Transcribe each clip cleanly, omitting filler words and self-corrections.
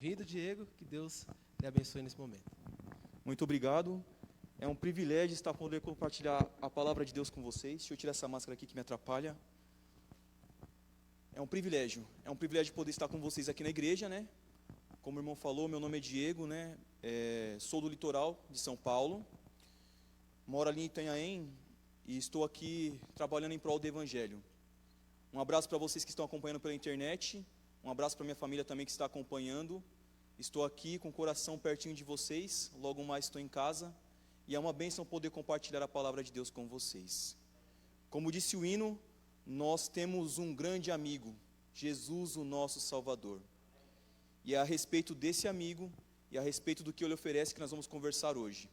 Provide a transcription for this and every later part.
Vindo, Diego, que Deus lhe abençoe nesse momento. Muito obrigado. É um privilégio estar poder compartilhar a palavra de Deus com vocês. Deixa eu tirar essa máscara aqui que me atrapalha. É um privilégio poder estar com vocês aqui na igreja, né? Como o irmão falou, meu nome é Diego, né? Sou do litoral de São Paulo. Moro ali em Itanhaém e estou aqui trabalhando em prol do Evangelho. Um abraço para vocês que estão acompanhando pela internet. Um abraço para minha família também que está acompanhando. Estou aqui com o coração pertinho de vocês. Logo mais estou em casa. E é uma bênção poder compartilhar a palavra de Deus com vocês. Como disse o hino, nós temos um grande amigo, Jesus, o nosso Salvador. E é a respeito desse amigo e a respeito do que ele oferece que nós vamos conversar hoje.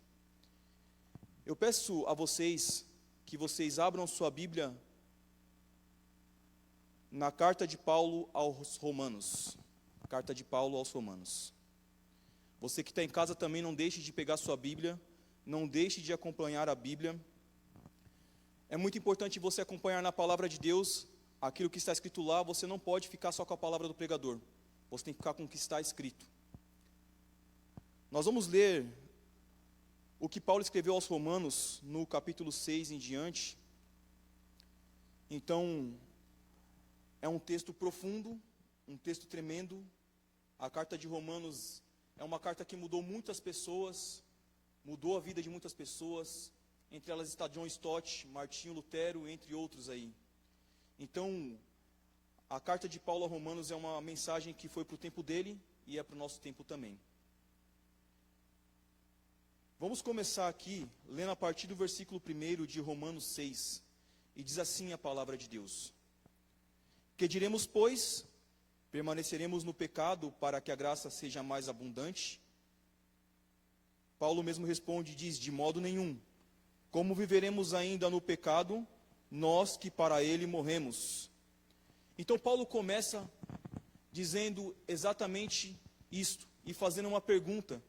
Eu peço a vocês que vocês abram sua Bíblia na carta de Paulo aos Romanos. Carta de Paulo aos Romanos. Você que está em casa também não deixe de pegar sua Bíblia, não deixe de acompanhar a Bíblia. É muito importante você acompanhar na palavra de Deus aquilo que está escrito lá. Você não pode ficar só com a palavra do pregador. Você tem que ficar com o que está escrito. Nós vamos ler o que Paulo escreveu aos Romanos no capítulo 6 em diante. Então, é um texto profundo, um texto tremendo. A carta de Romanos é uma carta que mudou muitas pessoas, mudou a vida de muitas pessoas. Entre elas está John Stott, Martinho Lutero, entre outros aí. Então, a carta de Paulo a Romanos é uma mensagem que foi para o tempo dele e é para o nosso tempo também. Vamos começar aqui, lendo a partir do versículo 1 de Romanos 6. E diz assim a palavra de Deus. Que diremos, pois? Permaneceremos no pecado para que a graça seja mais abundante? Paulo mesmo responde e diz, de modo nenhum. Como viveremos ainda no pecado, nós que para ele morremos? Então Paulo começa dizendo exatamente isto e fazendo uma pergunta.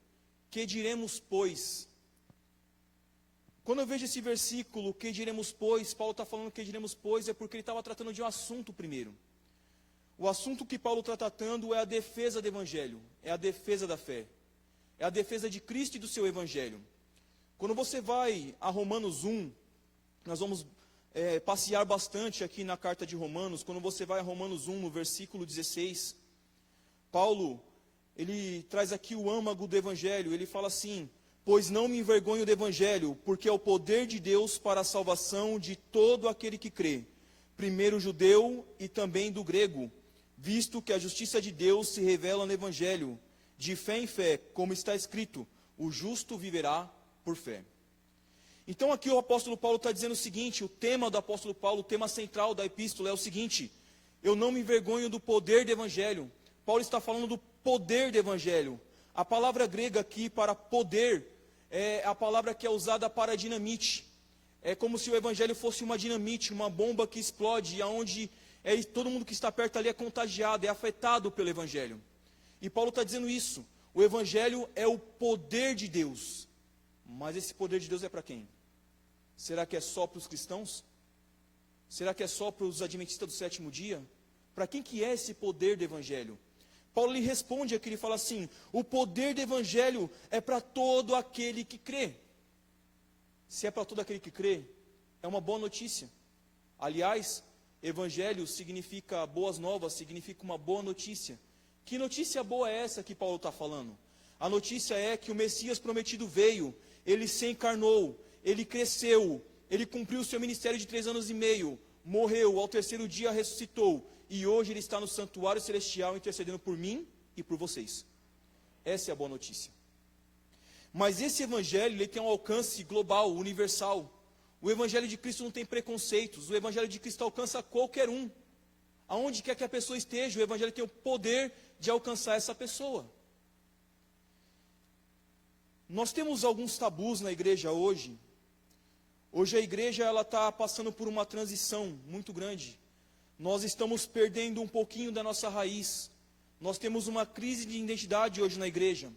Que diremos, pois? Quando eu vejo esse versículo, que diremos, pois? Paulo está falando que diremos, pois, é porque ele estava tratando de um assunto primeiro. O assunto que Paulo está tratando é a defesa do Evangelho, é a defesa da fé, é a defesa de Cristo e do seu Evangelho. Quando você vai a Romanos 1, nós vamos passear bastante aqui na carta de Romanos. Quando você vai a Romanos 1, no versículo 16, Paulo, ele traz aqui o âmago do Evangelho. Ele fala assim, pois não me envergonho do Evangelho, porque é o poder de Deus para a salvação de todo aquele que crê, primeiro o judeu e também do grego, visto que a justiça de Deus se revela no Evangelho, de fé em fé, como está escrito, o justo viverá por fé. Então aqui o apóstolo Paulo está dizendo o seguinte, o tema do apóstolo Paulo, o tema central da epístola é o seguinte, eu não me envergonho do poder do Evangelho. Paulo está falando do poder do Evangelho. A palavra grega aqui para poder é a palavra que é usada para dinamite. É como se o Evangelho fosse uma dinamite, uma bomba que explode, e onde todo mundo que está perto ali é contagiado, é afetado pelo Evangelho. E Paulo está dizendo isso. O Evangelho é o poder de Deus. Mas esse poder de Deus é para quem? Será que é só para os cristãos? Será que é só para os adventistas do sétimo dia? Para quem que é esse poder do Evangelho? Paulo lhe responde aqui, ele fala assim, o poder do Evangelho é para todo aquele que crê. Se é para todo aquele que crê, é uma boa notícia. Aliás, Evangelho significa boas novas, significa uma boa notícia. Que notícia boa é essa que Paulo está falando? A notícia é que o Messias prometido veio, ele se encarnou, ele cresceu, ele cumpriu o seu ministério de 3 anos e meio, morreu, ao terceiro dia ressuscitou, e hoje ele está no santuário celestial intercedendo por mim e por vocês. Essa é a boa notícia. Mas esse Evangelho, ele tem um alcance global, universal. O Evangelho de Cristo não tem preconceitos, o Evangelho de Cristo alcança qualquer um. Aonde quer que a pessoa esteja, o Evangelho tem o poder de alcançar essa pessoa. Nós temos alguns tabus na igreja hoje. Hoje a igreja está passando por uma transição muito grande. Nós estamos perdendo um pouquinho da nossa raiz. Nós temos uma crise de identidade hoje na igreja.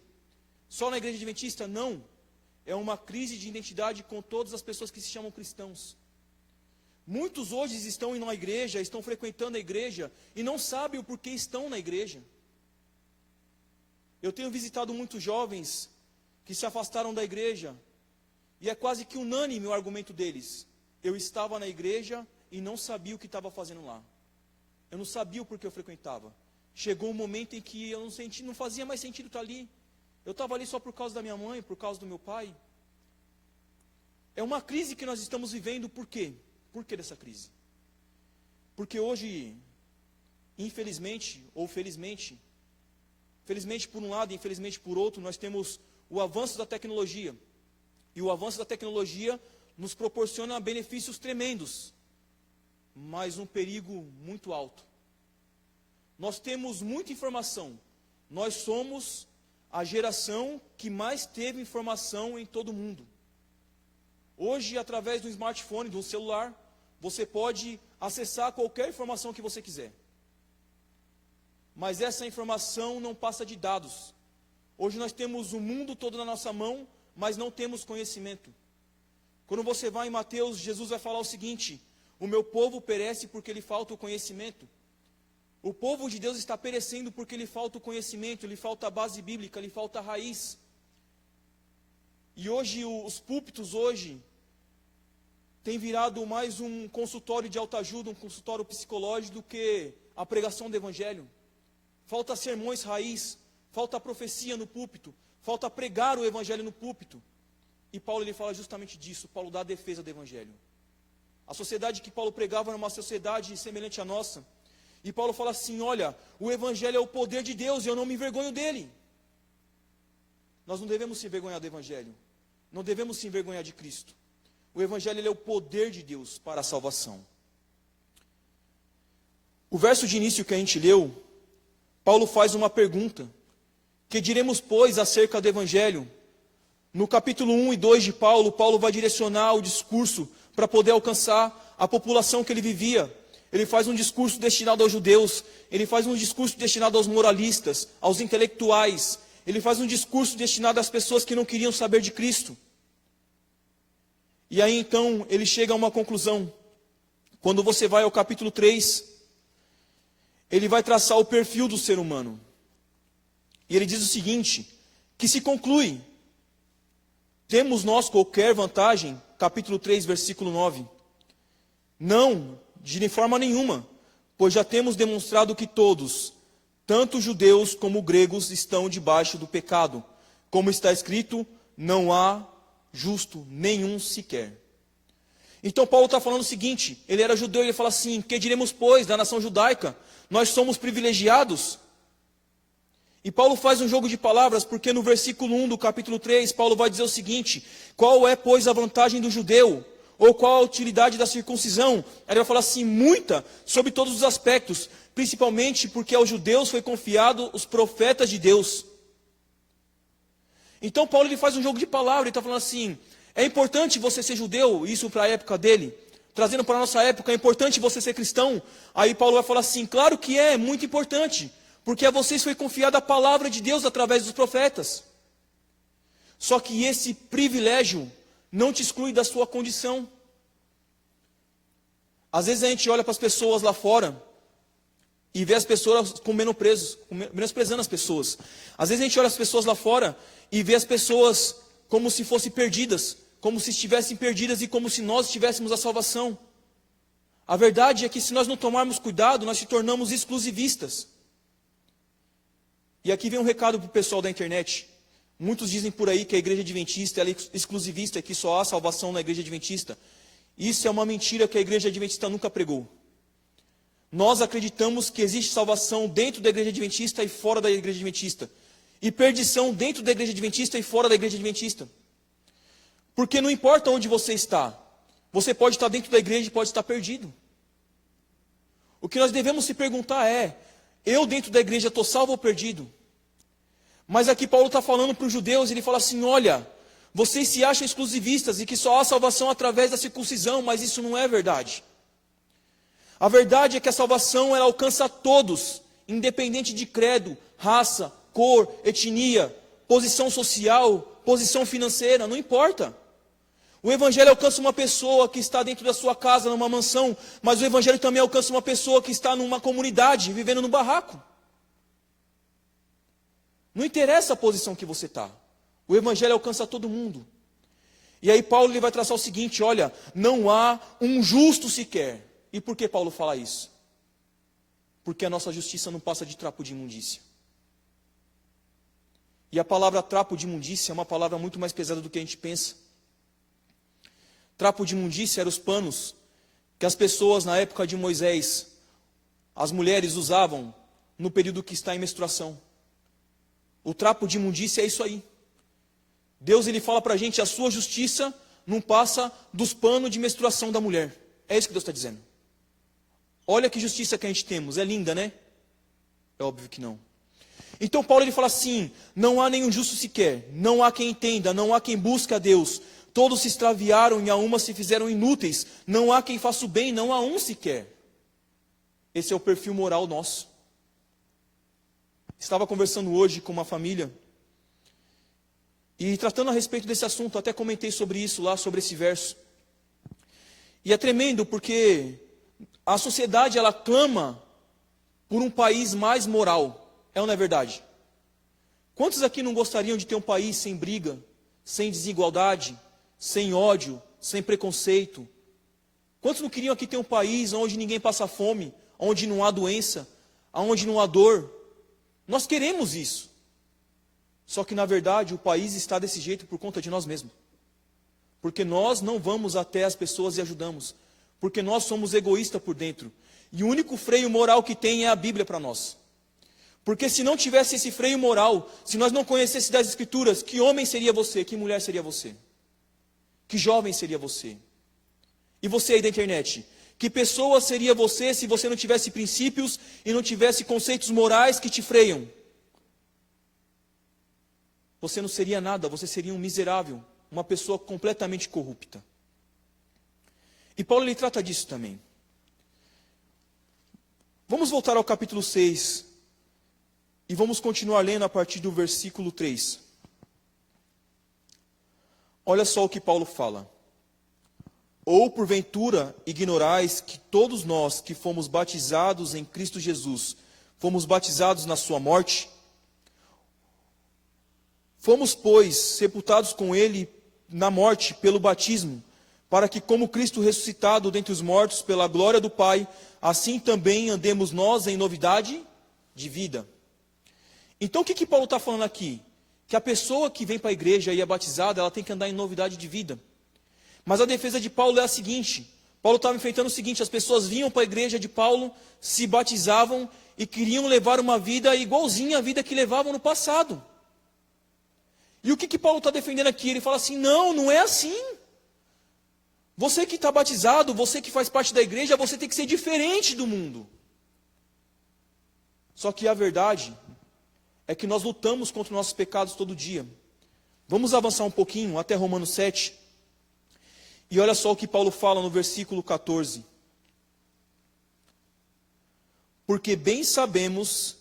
Só na igreja adventista? Não. É uma crise de identidade com todas as pessoas que se chamam cristãos. Muitos hoje estão indo à igreja, estão frequentando a igreja e não sabem o porquê estão na igreja. Eu tenho visitado muitos jovens que se afastaram da igreja, e é quase que unânime o argumento deles. Eu estava na igreja e não sabia o que estava fazendo lá. Eu não sabia o porquê eu frequentava. Chegou um momento em que eu não fazia mais sentido estar ali. Eu estava ali só por causa da minha mãe, por causa do meu pai. É uma crise que nós estamos vivendo, por quê? Por que dessa crise? Porque hoje, infelizmente, ou felizmente por um lado e infelizmente por outro, nós temos o avanço da tecnologia. E o avanço da tecnologia nos proporciona benefícios tremendos, mas um perigo muito alto. Nós temos muita informação. Nós somos a geração que mais teve informação em todo o mundo. Hoje, através do smartphone, do celular, você pode acessar qualquer informação que você quiser. Mas essa informação não passa de dados. Hoje nós temos o mundo todo na nossa mão, mas não temos conhecimento. Quando você vai em Mateus, Jesus vai falar o seguinte: o meu povo perece porque lhe falta o conhecimento. O povo de Deus está perecendo porque lhe falta o conhecimento, lhe falta a base bíblica, lhe falta a raiz. E hoje, os púlpitos hoje tem virado mais um consultório de autoajuda, um consultório psicológico, do que a pregação do Evangelho. Falta sermões raiz, falta profecia no púlpito, falta pregar o Evangelho no púlpito. E Paulo ele fala justamente disso. Paulo dá a defesa do Evangelho. A sociedade que Paulo pregava era uma sociedade semelhante à nossa. E Paulo fala assim: olha, o Evangelho é o poder de Deus e eu não me envergonho dele. Nós não devemos se envergonhar do Evangelho. Não devemos se envergonhar de Cristo. O Evangelho ele é o poder de Deus para a salvação. O verso de início que a gente leu, Paulo faz uma pergunta: que diremos, pois, acerca do Evangelho? No capítulo 1 e 2 de Paulo, Paulo vai direcionar o discurso para poder alcançar a população que ele vivia. Ele faz um discurso destinado aos judeus, ele faz um discurso destinado aos moralistas, aos intelectuais, ele faz um discurso destinado às pessoas que não queriam saber de Cristo. E aí então ele chega a uma conclusão. Quando você vai ao capítulo 3, ele vai traçar o perfil do ser humano. E ele diz o seguinte, que se conclui: temos nós qualquer vantagem? Capítulo 3, versículo 9. Não, de forma nenhuma, pois já temos demonstrado que todos, tanto judeus como gregos, estão debaixo do pecado. Como está escrito, não há justo nenhum sequer. Então Paulo está falando o seguinte, ele era judeu, ele fala assim: que diremos, pois, da nação judaica? Nós somos privilegiados? E Paulo faz um jogo de palavras, porque no versículo 1 do capítulo 3, Paulo vai dizer o seguinte: qual é, pois, a vantagem do judeu? Ou qual a utilidade da circuncisão? Ele vai falar assim: muita, sobre todos os aspectos, principalmente porque aos judeus foi confiado os profetas de Deus. Então Paulo ele faz um jogo de palavras, ele está falando assim: é importante você ser judeu, isso para a época dele, trazendo para a nossa época, é importante você ser cristão. Aí Paulo vai falar assim: claro que é muito importante, porque a vocês foi confiada a palavra de Deus através dos profetas. Só que esse privilégio não te exclui da sua condição. Às vezes a gente olha para as pessoas lá fora e vê as pessoas menosprezando as pessoas. Às vezes a gente olha as pessoas lá fora e vê as pessoas como se fossem perdidas, como se estivessem perdidas e como se nós tivéssemos a salvação. A verdade é que se nós não tomarmos cuidado, nós se tornamos exclusivistas. E aqui vem um recado para o pessoal da internet. Muitos dizem por aí que a igreja adventista ela é exclusivista, que só há salvação na igreja adventista. Isso é uma mentira que a igreja adventista nunca pregou. Nós acreditamos que existe salvação dentro da igreja adventista e fora da igreja adventista. E perdição dentro da igreja adventista e fora da igreja adventista. Porque não importa onde você está. Você pode estar dentro da igreja e pode estar perdido. O que nós devemos se perguntar é: eu dentro da igreja estou salvo ou perdido? Mas aqui Paulo está falando para os judeus, ele fala assim: olha, vocês se acham exclusivistas e que só há salvação através da circuncisão, mas isso não é verdade. A verdade é que a salvação ela alcança a todos, independente de credo, raça, cor, etnia, posição social, posição financeira, não importa. O Evangelho alcança uma pessoa que está dentro da sua casa, numa mansão, mas o Evangelho também alcança uma pessoa que está numa comunidade, vivendo no barraco. Não interessa a posição que você está. O evangelho alcança todo mundo. E aí Paulo ele vai traçar o seguinte, olha, não há um justo sequer. E por que Paulo fala isso? Porque a nossa justiça não passa de trapo de imundícia. E a palavra trapo de imundícia é uma palavra muito mais pesada do que a gente pensa. Trapo de imundícia eram os panos que as pessoas na época de Moisés, as mulheres usavam no período que está em menstruação. O trapo de imundícia é isso aí. Deus ele fala para a gente, a sua justiça não passa dos panos de menstruação da mulher. É isso que Deus está dizendo. Olha que justiça que a gente temos, é linda, né? É óbvio que não. Então Paulo ele fala assim, não há nenhum justo sequer, não há quem entenda, não há quem busque a Deus. Todos se extraviaram e a uma se fizeram inúteis. Não há quem faça o bem, não há um sequer. Esse é o perfil moral nosso. Estava conversando hoje com uma família e tratando a respeito desse assunto, até comentei sobre isso lá, sobre esse verso. E é tremendo porque a sociedade ela clama por um país mais moral. É ou não é verdade? Quantos aqui não gostariam de ter um país sem briga, sem desigualdade, sem ódio, sem preconceito? Quantos não queriam aqui ter um país onde ninguém passa fome, onde não há doença, onde não há dor? Nós queremos isso. Só que na verdade o país está desse jeito por conta de nós mesmos. Porque nós não vamos até as pessoas e ajudamos. Porque nós somos egoístas por dentro. E o único freio moral que tem é a Bíblia para nós. Porque se não tivesse esse freio moral, se nós não conhecêssemos das Escrituras, que homem seria você? Que mulher seria você? Que jovem seria você? E você aí da internet? Que pessoa seria você se você não tivesse princípios e não tivesse conceitos morais que te freiam? Você não seria nada, você seria um miserável, uma pessoa completamente corrupta. E Paulo ele trata disso também. Vamos voltar ao capítulo 6 e vamos continuar lendo a partir do versículo 3. Olha só o que Paulo fala. Ou porventura ignorais que todos nós que fomos batizados em Cristo Jesus, fomos batizados na sua morte? Fomos, pois, sepultados com ele na morte pelo batismo, para que, como Cristo ressuscitado dentre os mortos pela glória do Pai, assim também andemos nós em novidade de vida. Então o que Paulo está falando aqui? Que a pessoa que vem para a igreja e é batizada, ela tem que andar em novidade de vida. Mas a defesa de Paulo é a seguinte, Paulo estava enfrentando o seguinte, as pessoas vinham para a igreja de Paulo, se batizavam e queriam levar uma vida igualzinha à vida que levavam no passado. E o que Paulo está defendendo aqui? Ele fala assim, não é assim. Você que está batizado, você que faz parte da igreja, você tem que ser diferente do mundo. Só que a verdade é que nós lutamos contra os nossos pecados todo dia. Vamos avançar um pouquinho até Romanos 7. E olha só o que Paulo fala no versículo 14. Porque bem sabemos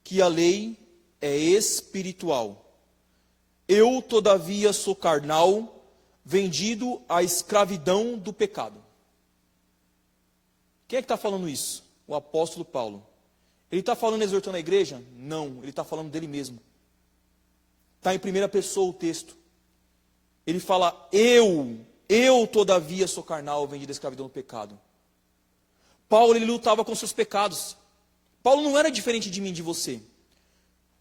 que a lei é espiritual. Eu, todavia, sou carnal, vendido à escravidão do pecado. Quem é que está falando isso? O apóstolo Paulo. Ele está falando exortando a igreja? Não, ele está falando dele mesmo. Está em primeira pessoa o texto. Ele fala, eu todavia sou carnal, vendido à escravidão do pecado. Paulo ele lutava com seus pecados. Paulo não era diferente de mim, de você.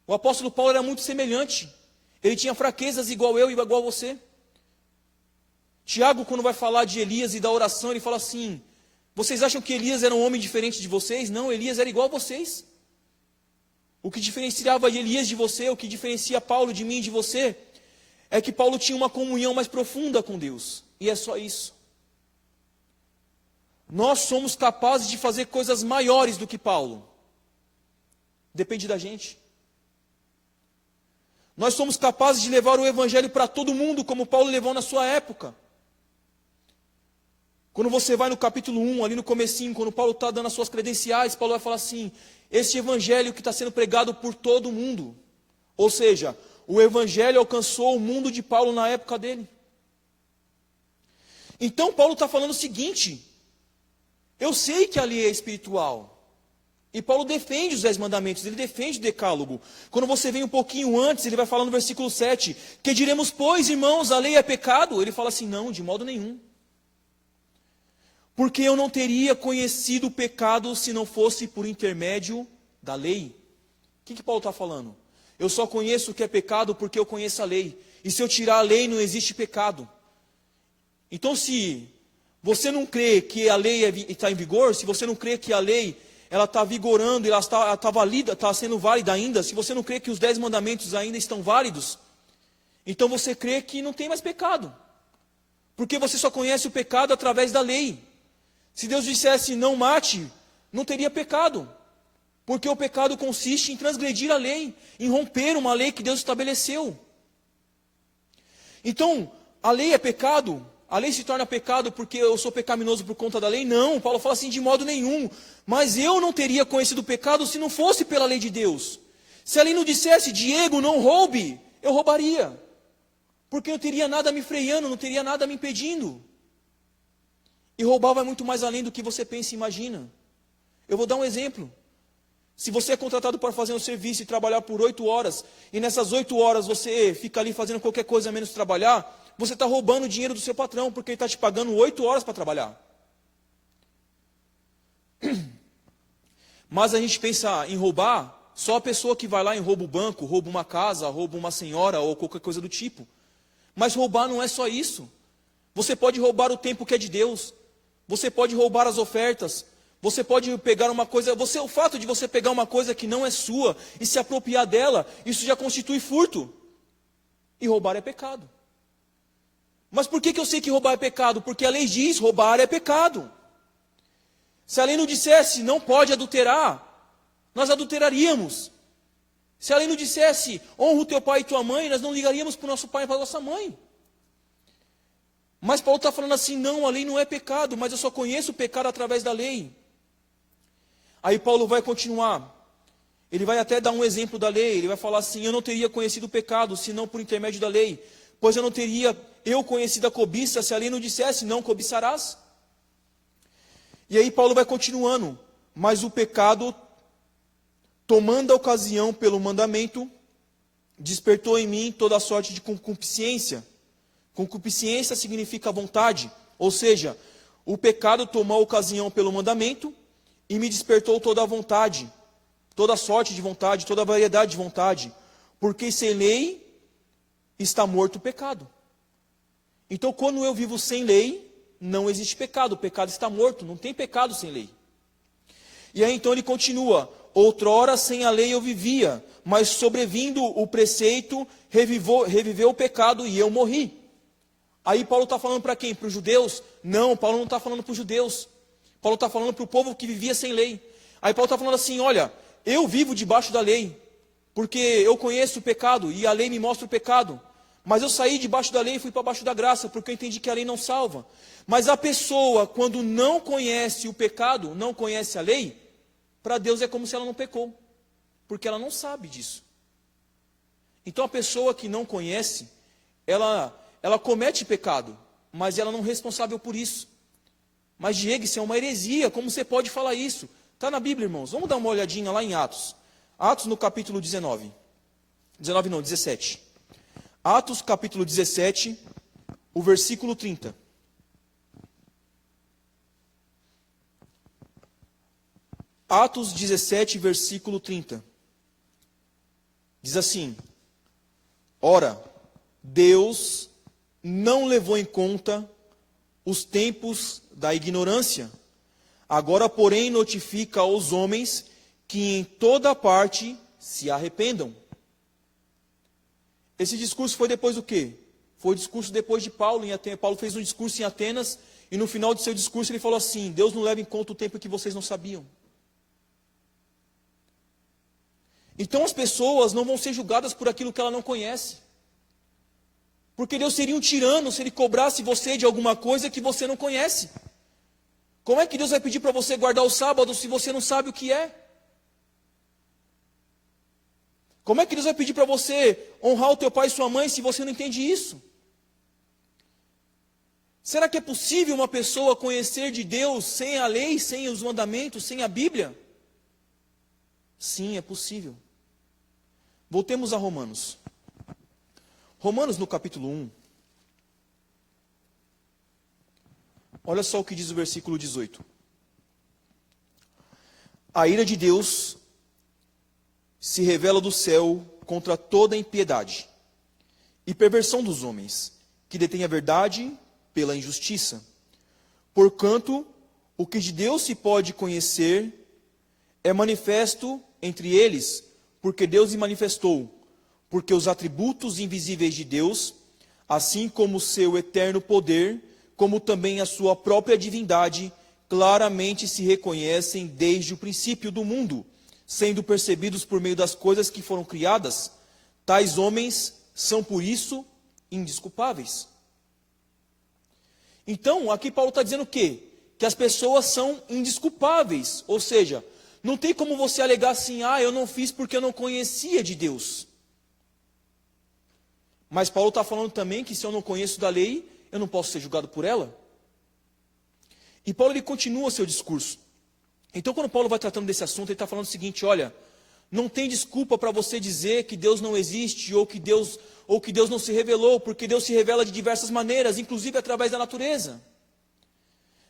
O apóstolo Paulo era muito semelhante. Ele tinha fraquezas igual eu e igual você. Tiago, quando vai falar de Elias e da oração, ele fala assim, vocês acham que Elias era um homem diferente de vocês? Não, Elias era igual a vocês. O que diferenciava Elias de você, o que diferencia Paulo de mim e de você, é que Paulo tinha uma comunhão mais profunda com Deus. E é só isso. Nós somos capazes de fazer coisas maiores do que Paulo. Depende da gente. Nós somos capazes de levar o evangelho para todo mundo, como Paulo levou na sua época. Quando você vai no capítulo 1, ali no comecinho, quando Paulo está dando as suas credenciais, Paulo vai falar assim, este evangelho que está sendo pregado por todo mundo. Ou seja, o evangelho alcançou o mundo de Paulo na época dele. Então Paulo está falando o seguinte, eu sei que a lei é espiritual, E Paulo defende os 10 mandamentos, ele defende o decálogo. Quando você vem um pouquinho antes, ele vai falar no versículo 7, que diremos, pois, irmãos, a lei é pecado? Ele fala assim, não, de modo nenhum. Porque eu não teria conhecido o pecado se não fosse por intermédio da lei. O que Paulo está falando? Eu só conheço o que é pecado porque eu conheço a lei. E se eu tirar a lei, não existe pecado. Então, se você não crê que a lei está em vigor, se você não crê que a lei ela está vigorando, ela está válida, está sendo válida ainda, se você não crê que os 10 mandamentos ainda estão válidos, então você crê que não tem mais pecado. Porque você só conhece o pecado através da lei. Se Deus dissesse não mate, não teria pecado. Porque o pecado consiste em transgredir a lei, em romper uma lei que Deus estabeleceu. Então, a lei é pecado? A lei se torna pecado porque eu sou pecaminoso por conta da lei? Não, Paulo fala assim, de modo nenhum. Mas eu não teria conhecido o pecado se não fosse pela lei de Deus. Se a lei não dissesse, Diego, não roube, eu roubaria. Porque não teria nada me freando, não teria nada me impedindo. E roubar vai muito mais além do que você pensa e imagina. Eu vou dar um exemplo. Se você é contratado para fazer um serviço e trabalhar por 8 horas, e nessas 8 horas você fica ali fazendo qualquer coisa menos trabalhar, você está roubando o dinheiro do seu patrão, porque ele está te pagando 8 horas para trabalhar. Mas a gente pensa em roubar, só a pessoa que vai lá e rouba o banco, rouba uma casa, rouba uma senhora ou qualquer coisa do tipo. Mas roubar não é só isso. Você pode roubar o tempo que é de Deus. Você pode roubar as ofertas. Você pode pegar uma coisa, o fato de você pegar uma coisa que não é sua e se apropriar dela, isso já constitui furto. E roubar é pecado. Mas por que eu sei que roubar é pecado? Porque a lei diz, roubar é pecado. Se a lei não dissesse, não pode adulterar, nós adulteraríamos. Se a lei não dissesse, honra o teu pai e tua mãe, nós não ligaríamos para o nosso pai e para a nossa mãe. Mas Paulo está falando assim, não, a lei não é pecado, mas eu só conheço o pecado através da lei. Aí Paulo vai continuar. Ele vai até dar um exemplo da lei. Ele vai falar assim, eu não teria conhecido o pecado, senão por intermédio da lei. Pois eu não teria conhecido a cobiça, se a lei não dissesse, não cobiçarás. E aí Paulo vai continuando. Mas o pecado, tomando a ocasião pelo mandamento, despertou em mim toda sorte de concupiscência. Concupiscência significa vontade. Ou seja, o pecado tomou a ocasião pelo mandamento e me despertou toda a vontade, toda a sorte de vontade, toda a variedade de vontade. Porque sem lei está morto o pecado. Então, quando eu vivo sem lei, não existe pecado. O pecado está morto, não tem pecado sem lei. E aí então ele continua. Outrora sem a lei eu vivia, mas sobrevindo o preceito, reviveu o pecado e eu morri. Aí Paulo está falando para quem? Para os judeus? Não, Paulo não está falando para os judeus. Paulo está falando para o povo que vivia sem lei. Aí Paulo está falando assim, olha, eu vivo debaixo da lei, porque eu conheço o pecado e a lei me mostra o pecado. Mas eu saí debaixo da lei e fui para baixo da graça, porque eu entendi que a lei não salva. Mas a pessoa, quando não conhece o pecado, não conhece a lei, para Deus é como se ela não pecou, porque ela não sabe disso. Então a pessoa que não conhece, ela comete pecado, mas ela não é responsável por isso. Mas Diego, isso é uma heresia, como você pode falar isso? Está na Bíblia, irmãos. Vamos dar uma olhadinha lá em Atos. Atos no capítulo 19. 19 não, 17. Atos capítulo 17, o versículo 30. Atos 17, versículo 30. Diz assim: ora, Deus não levou em conta os tempos da ignorância. Agora, porém, notifica aos homens que em toda parte se arrependam. Esse discurso foi depois do quê? Foi o discurso depois de Paulo em Atenas. Paulo fez um discurso em Atenas e no final do seu discurso ele falou assim: Deus não leva em conta o tempo que vocês não sabiam. Então as pessoas não vão ser julgadas por aquilo que ela não conhece. Porque Deus seria um tirano se Ele cobrasse você de alguma coisa que você não conhece. Como é que Deus vai pedir para você guardar o sábado se você não sabe o que é? Como é que Deus vai pedir para você honrar o teu pai e sua mãe se você não entende isso? Será que é possível uma pessoa conhecer de Deus sem a lei, sem os mandamentos, sem a Bíblia? Sim, é possível. Voltemos a Romanos. Romanos no capítulo 1. Olha só o que diz o versículo 18. A ira de Deus se revela do céu contra toda impiedade e perversão dos homens, que detêm a verdade pela injustiça. Porquanto, o que de Deus se pode conhecer é manifesto entre eles, porque Deus se manifestou, porque os atributos invisíveis de Deus, assim como o seu eterno poder, como também a sua própria divindade, claramente se reconhecem desde o princípio do mundo, sendo percebidos por meio das coisas que foram criadas. Tais homens são, por isso, indesculpáveis. Então, aqui Paulo está dizendo o quê? Que as pessoas são indesculpáveis. Ou seja, não tem como você alegar assim, eu não fiz porque eu não conhecia de Deus. Mas Paulo está falando também que se eu não conheço da lei, eu não posso ser julgado por ela. E Paulo ele continua seu discurso. Então, quando Paulo vai tratando desse assunto, ele está falando o seguinte: olha, não tem desculpa para você dizer que Deus não existe ou que Deus não se revelou, porque Deus se revela de diversas maneiras, inclusive através da natureza.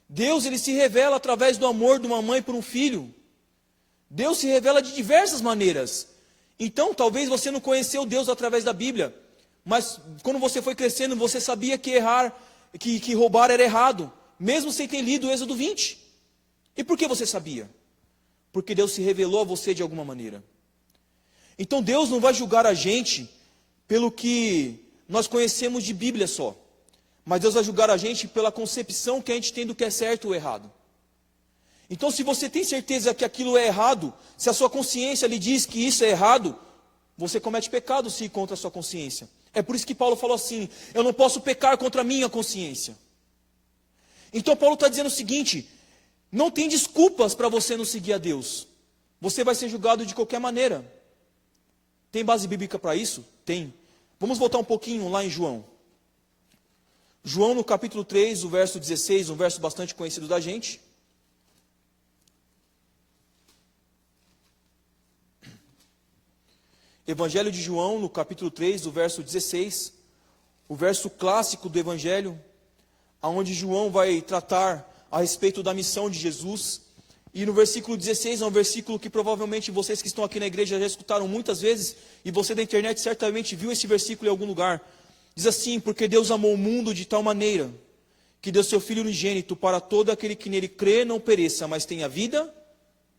Deus ele se revela através do amor de uma mãe por um filho. Deus se revela de diversas maneiras. Então, talvez você não conheceu Deus através da Bíblia, mas quando você foi crescendo, você sabia que que roubar era errado, mesmo sem ter lido o Êxodo 20. E por que você sabia? Porque Deus se revelou a você de alguma maneira. Então Deus não vai julgar a gente pelo que nós conhecemos de Bíblia só, mas Deus vai julgar a gente pela concepção que a gente tem do que é certo ou errado. Então, se você tem certeza que aquilo é errado, se a sua consciência lhe diz que isso é errado, você comete pecado sim contra a sua consciência. É por isso que Paulo falou assim: eu não posso pecar contra a minha consciência. Então Paulo está dizendo o seguinte: não tem desculpas para você não seguir a Deus. Você vai ser julgado de qualquer maneira. Tem base bíblica para isso? Tem. Vamos voltar um pouquinho lá em João. João no capítulo 3, o verso 16, um verso bastante conhecido da gente. Evangelho de João, no capítulo 3, o verso 16, o verso clássico do Evangelho, onde João vai tratar a respeito da missão de Jesus. E no versículo 16, é um versículo que provavelmente vocês que estão aqui na igreja já escutaram muitas vezes, e você da internet certamente viu esse versículo em algum lugar. Diz assim: porque Deus amou o mundo de tal maneira, que deu seu Filho unigênito para todo aquele que nele crê não pereça, mas tenha vida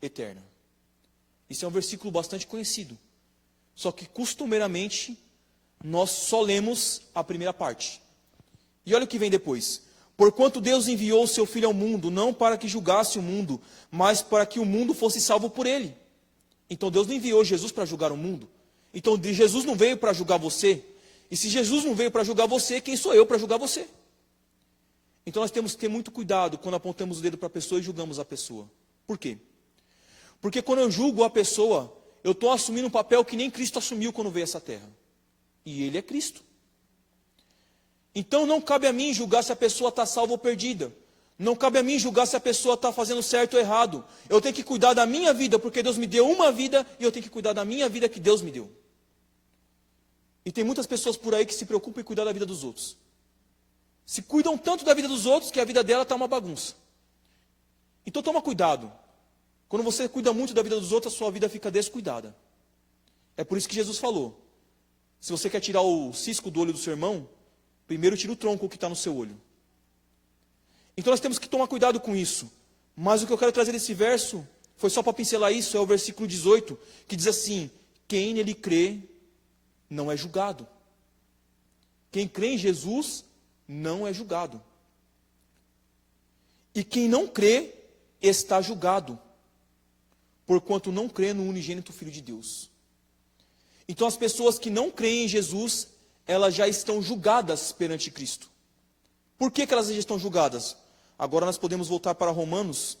eterna. Isso é um versículo bastante conhecido. Só que costumeiramente nós só lemos a primeira parte. E olha o que vem depois. Porquanto Deus enviou o seu Filho ao mundo, não para que julgasse o mundo, mas para que o mundo fosse salvo por ele. Então Deus não enviou Jesus para julgar o mundo. Então Jesus não veio para julgar você. E se Jesus não veio para julgar você, quem sou eu para julgar você? Então nós temos que ter muito cuidado quando apontamos o dedo para a pessoa e julgamos a pessoa. Por quê? Porque quando eu julgo a pessoa, eu estou assumindo um papel que nem Cristo assumiu quando veio a essa terra. E Ele é Cristo. Então não cabe a mim julgar se a pessoa está salva ou perdida. Não cabe a mim julgar se a pessoa está fazendo certo ou errado. Eu tenho que cuidar da minha vida, porque Deus me deu uma vida, e eu tenho que cuidar da minha vida que Deus me deu. E tem muitas pessoas por aí que se preocupam em cuidar da vida dos outros. Se cuidam tanto da vida dos outros que a vida dela está uma bagunça. Então toma cuidado. Quando você cuida muito da vida dos outros, a sua vida fica descuidada. É por isso que Jesus falou: se você quer tirar o cisco do olho do seu irmão, primeiro tira o tronco que está no seu olho. Então nós temos que tomar cuidado com isso. Mas o que eu quero trazer desse verso, foi só para pincelar isso, é o versículo 18, que diz assim: quem nele crê, não é julgado. Quem crê em Jesus, não é julgado. E quem não crê, está julgado, porquanto não crê no unigênito Filho de Deus. Então as pessoas que não creem em Jesus, elas já estão julgadas perante Cristo. Por que elas já estão julgadas? Agora nós podemos voltar para Romanos,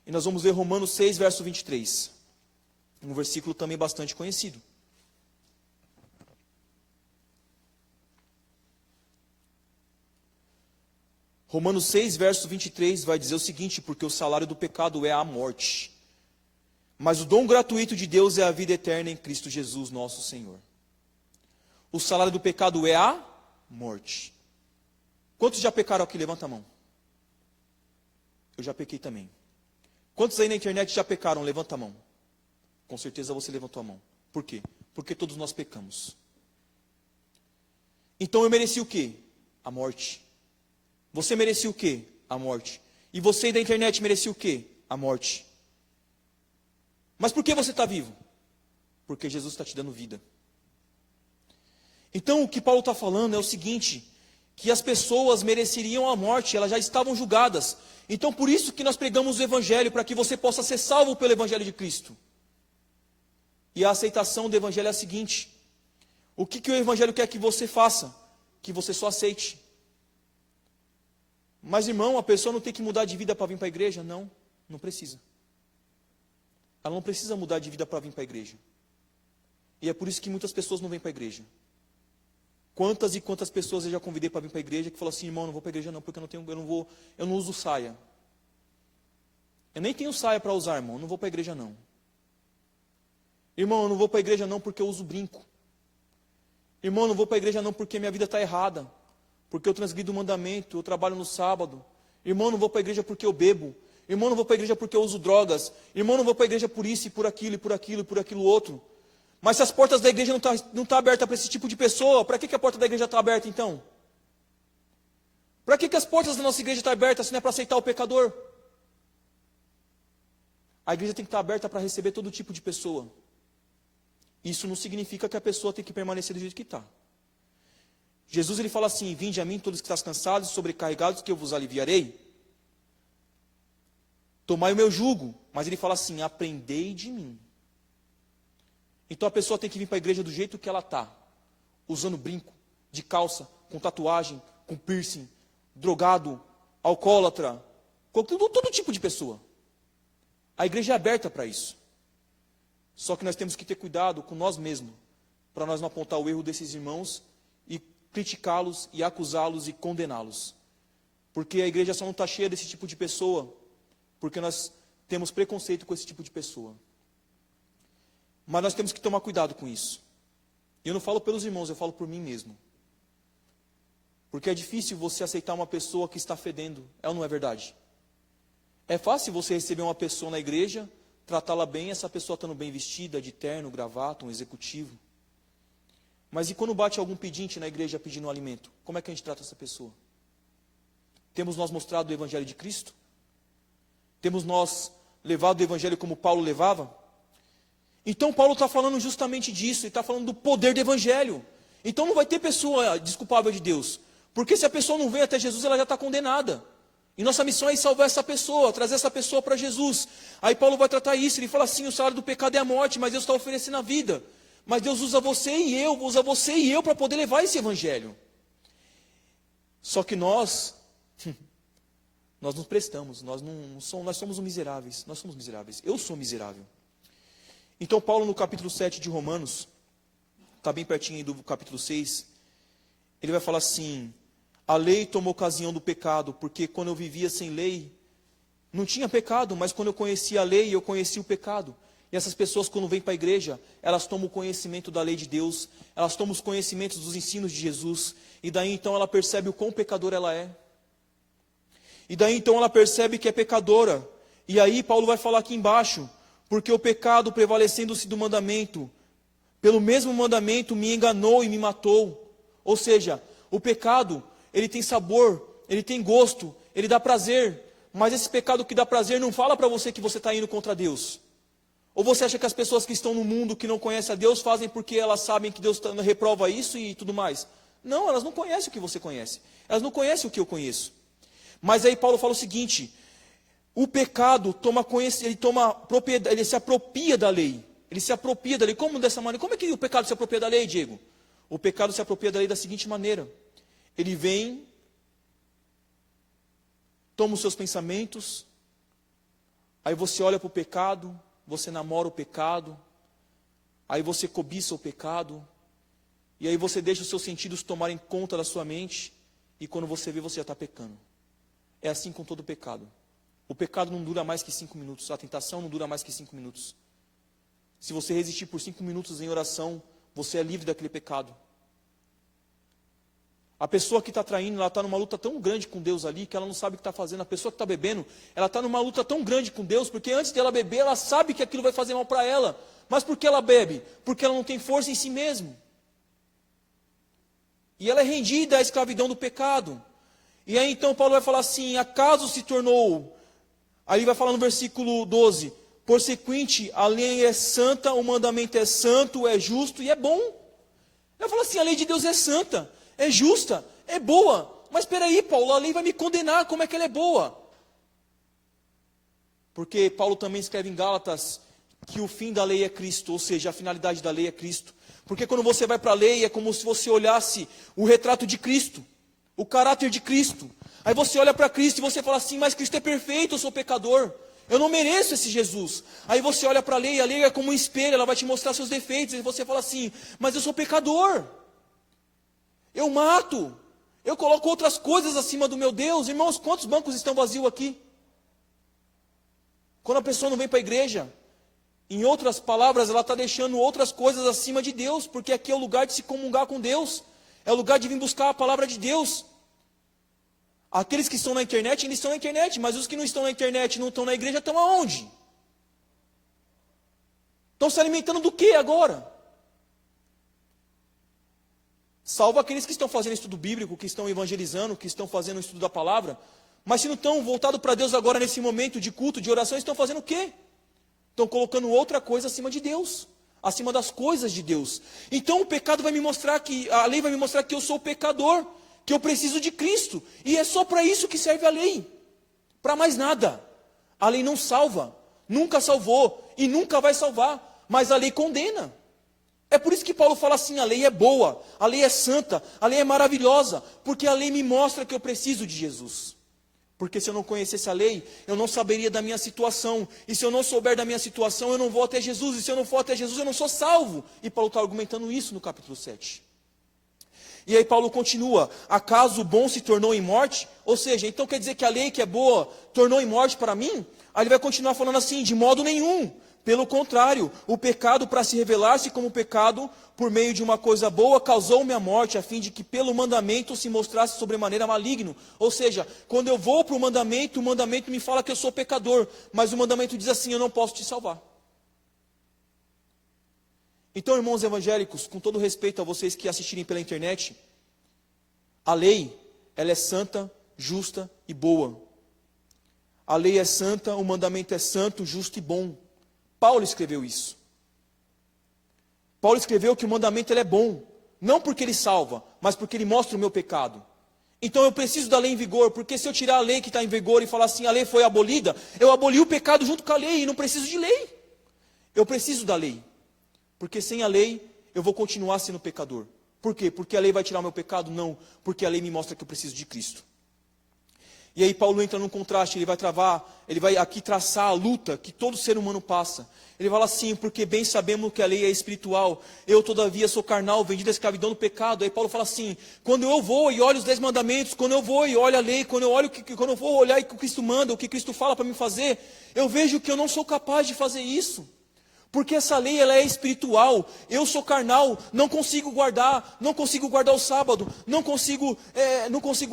e nós vamos ver Romanos 6, verso 23. Um versículo também bastante conhecido. Romanos 6, verso 23 vai dizer o seguinte: porque o salário do pecado é a morte, Mas o dom gratuito de Deus é a vida eterna em Cristo Jesus, nosso Senhor. O salário do pecado é a morte. Quantos já pecaram aqui? Levanta a mão. Eu já pequei também. Quantos aí na internet já pecaram? Levanta a mão. Com certeza você levantou a mão. Por quê? Porque todos nós pecamos. Então eu mereci o quê? A morte. Você merecia o quê? A morte. E você aí da internet merecia o quê? A morte. Mas por que você está vivo? Porque Jesus está te dando vida. Então o que Paulo está falando é o seguinte, que as pessoas mereceriam a morte, elas já estavam julgadas. Então por isso que nós pregamos o Evangelho, para que você possa ser salvo pelo Evangelho de Cristo. E a aceitação do Evangelho é a seguinte, o que o Evangelho quer que você faça? Que você só aceite. Mas irmão, a pessoa não tem que mudar de vida para vir para a igreja? Não, não precisa. Ela não precisa mudar de vida para vir para a igreja. E é por isso que muitas pessoas não vêm para a igreja. Quantas e quantas pessoas eu já convidei para vir para a igreja que falam assim, irmão, não vou para a igreja não, porque eu não uso saia. Eu nem tenho saia para usar, irmão, eu não vou para a igreja não. Irmão, eu não vou para a igreja não porque eu uso brinco. Irmão, eu não vou para a igreja não porque minha vida está errada. Porque eu transgrido o mandamento, eu trabalho no sábado. Irmão, eu não vou para a igreja porque eu bebo. Irmão, eu não vou para a igreja porque eu uso drogas. Irmão, eu não vou para a igreja por isso e por aquilo, e por aquilo, e por aquilo outro. Mas se as portas da igreja não tá abertas para esse tipo de pessoa, para que a porta da igreja está aberta então? Para que as portas da nossa igreja estão abertas se não é para aceitar o pecador? A igreja tem que estar aberta para receber todo tipo de pessoa. Isso não significa que a pessoa tem que permanecer do jeito que está. Jesus ele fala assim, vinde a mim todos que estás cansados e sobrecarregados, que eu vos aliviarei. Tomai o meu jugo. Mas ele fala assim, aprendei de mim. Então a pessoa tem que vir para a igreja do jeito que ela está. Usando brinco, de calça, com tatuagem, com piercing, drogado, alcoólatra, todo tipo de pessoa. A igreja é aberta para isso. Só que nós temos que ter cuidado com nós mesmos, para nós não apontar o erro desses irmãos e criticá-los e acusá-los e condená-los. Porque a igreja só não está cheia desse tipo de pessoa, porque nós temos preconceito com esse tipo de pessoa. Mas nós temos que tomar cuidado com isso. E eu não falo pelos irmãos, eu falo por mim mesmo. Porque é difícil você aceitar uma pessoa que está fedendo, é ou não é verdade? É fácil você receber uma pessoa na igreja, tratá-la bem, essa pessoa estando bem vestida, de terno, gravata, um executivo. Mas e quando bate algum pedinte na igreja pedindo um alimento? Como é que a gente trata essa pessoa? Temos nós mostrado o Evangelho de Cristo? Temos nós levado o Evangelho como Paulo levava? Então Paulo está falando justamente disso, ele está falando do poder do Evangelho. Então não vai ter pessoa desculpável de Deus. Porque se a pessoa não vem até Jesus, ela já está condenada. E nossa missão é salvar essa pessoa, trazer essa pessoa para Jesus. Aí Paulo vai tratar isso, ele fala assim, o salário do pecado é a morte, mas Deus está oferecendo a vida. Mas Deus usa você e eu para poder levar esse Evangelho. Só que nós não prestamos, nós somos miseráveis, nós somos miseráveis, eu sou miserável. Então Paulo no capítulo 7 de Romanos, está bem pertinho aí do capítulo 6, ele vai falar assim, a lei tomou ocasião do pecado, porque quando eu vivia sem lei, não tinha pecado, mas quando eu conheci a lei, eu conheci o pecado. E essas pessoas quando vêm para a igreja, elas tomam o conhecimento da lei de Deus, elas tomam os conhecimentos dos ensinos de Jesus, e daí então ela percebe o quão pecadora ela é. E daí então ela percebe que é pecadora. E aí Paulo vai falar aqui embaixo, porque o pecado prevalecendo-se do mandamento, pelo mesmo mandamento me enganou e me matou. Ou seja, o pecado, ele tem sabor, ele tem gosto, ele dá prazer, mas esse pecado que dá prazer não fala para você que você está indo contra Deus. Ou você acha que as pessoas que estão no mundo, que não conhecem a Deus, fazem porque elas sabem que Deus reprova isso e tudo mais? Não, elas não conhecem o que você conhece. Elas não conhecem o que eu conheço. Mas aí Paulo fala o seguinte, o pecado ele se apropria da lei. Ele se apropria da lei. Como dessa maneira? Como é que o pecado se apropria da lei, Diego? O pecado se apropria da lei da seguinte maneira. Ele vem, toma os seus pensamentos, aí você olha para o pecado, você namora o pecado, aí você cobiça o pecado, e aí você deixa os seus sentidos tomarem conta da sua mente, e quando você vê, você já está pecando. É assim com todo pecado. O pecado não dura mais que 5 minutos, a tentação não dura mais que 5 minutos. Se você resistir por 5 minutos em oração, você é livre daquele pecado. A pessoa que está traindo, ela está numa luta tão grande com Deus ali, que ela não sabe o que está fazendo. A pessoa que está bebendo, ela está numa luta tão grande com Deus, porque antes dela beber, ela sabe que aquilo vai fazer mal para ela. Mas por que ela bebe? Porque ela não tem força em si mesma. E ela é rendida à escravidão do pecado. E aí então Paulo vai falar assim, acaso se tornou... Aí ele vai falar no versículo 12, por sequinte, a lei é santa, o mandamento é santo, é justo e é bom. Ele fala assim, a lei de Deus é santa, é justa, é boa. Mas espera aí, Paulo, a lei vai me condenar, como é que ela é boa? Porque Paulo também escreve em Gálatas que o fim da lei é Cristo, ou seja, a finalidade da lei é Cristo. Porque quando você vai para a lei, é como se você olhasse o retrato de Cristo, o caráter de Cristo. Aí você olha para Cristo e você fala assim, mas Cristo é perfeito, eu sou pecador. Eu não mereço esse Jesus. Aí você olha para a lei é como um espelho, ela vai te mostrar seus defeitos. E você fala assim, mas eu sou pecador. Eu mato. Eu coloco outras coisas acima do meu Deus. Irmãos, quantos bancos estão vazios aqui? Quando a pessoa não vem para a igreja, em outras palavras, ela está deixando outras coisas acima de Deus, porque aqui é o lugar de se comungar com Deus. É o lugar de vir buscar a palavra de Deus. Aqueles que estão na internet, eles estão na internet, mas os que não estão na internet, não estão na igreja, estão aonde? Estão se alimentando do que agora? Salvo aqueles que estão fazendo estudo bíblico, que estão evangelizando, que estão fazendo o estudo da palavra, mas se não estão voltados para Deus agora nesse momento de culto, de oração, estão fazendo o quê? Estão colocando outra coisa acima de Deus, acima das coisas de Deus. Então o pecado vai me mostrar que, a lei vai me mostrar que eu sou pecador, que eu preciso de Cristo, e é só para isso que serve a lei, para mais nada. A lei não salva, nunca salvou e nunca vai salvar, mas a lei condena. É por isso que Paulo fala assim, a lei é boa, a lei é santa, a lei é maravilhosa, porque a lei me mostra que eu preciso de Jesus. Porque se eu não conhecesse a lei, eu não saberia da minha situação, e se eu não souber da minha situação, eu não vou até Jesus, e se eu não for até Jesus, eu não sou salvo. E Paulo está argumentando isso no capítulo 7. E aí Paulo continua, acaso o bom se tornou em morte? Ou seja, então quer dizer que a lei que é boa tornou em morte para mim? Aí ele vai continuar falando assim, de modo nenhum. Pelo contrário, o pecado para se revelar-se como pecado, por meio de uma coisa boa, causou-me a morte, a fim de que pelo mandamento se mostrasse sobremaneira maligno. Ou seja, quando eu vou para o mandamento me fala que eu sou pecador, mas o mandamento diz assim, eu não posso te salvar. Então, irmãos evangélicos, com todo respeito a vocês que assistirem pela internet, a lei, ela é santa, justa e boa. A lei é santa, o mandamento é santo, justo e bom. Paulo escreveu isso. Paulo escreveu que o mandamento ele é bom, não porque ele salva, mas porque ele mostra o meu pecado. Então eu preciso da lei em vigor, porque se eu tirar a lei que está em vigor e falar assim, a lei foi abolida, eu aboli o pecado junto com a lei e não preciso de lei. Eu preciso da lei. Porque sem a lei, eu vou continuar sendo pecador. Por quê? Porque a lei vai tirar o meu pecado? Não, porque a lei me mostra que eu preciso de Cristo. E aí Paulo entra num contraste, ele vai aqui traçar a luta que todo ser humano passa. Ele fala assim, porque bem sabemos que a lei é espiritual, eu todavia sou carnal, vendido à escravidão do pecado. Aí Paulo fala assim, quando eu vou e olho os 10 mandamentos, quando eu vou e olho a lei, quando eu vou olhar o que Cristo manda, o que Cristo fala para me fazer, eu vejo que eu não sou capaz de fazer isso. Porque essa lei ela é espiritual, eu sou carnal, não consigo guardar o sábado, não consigo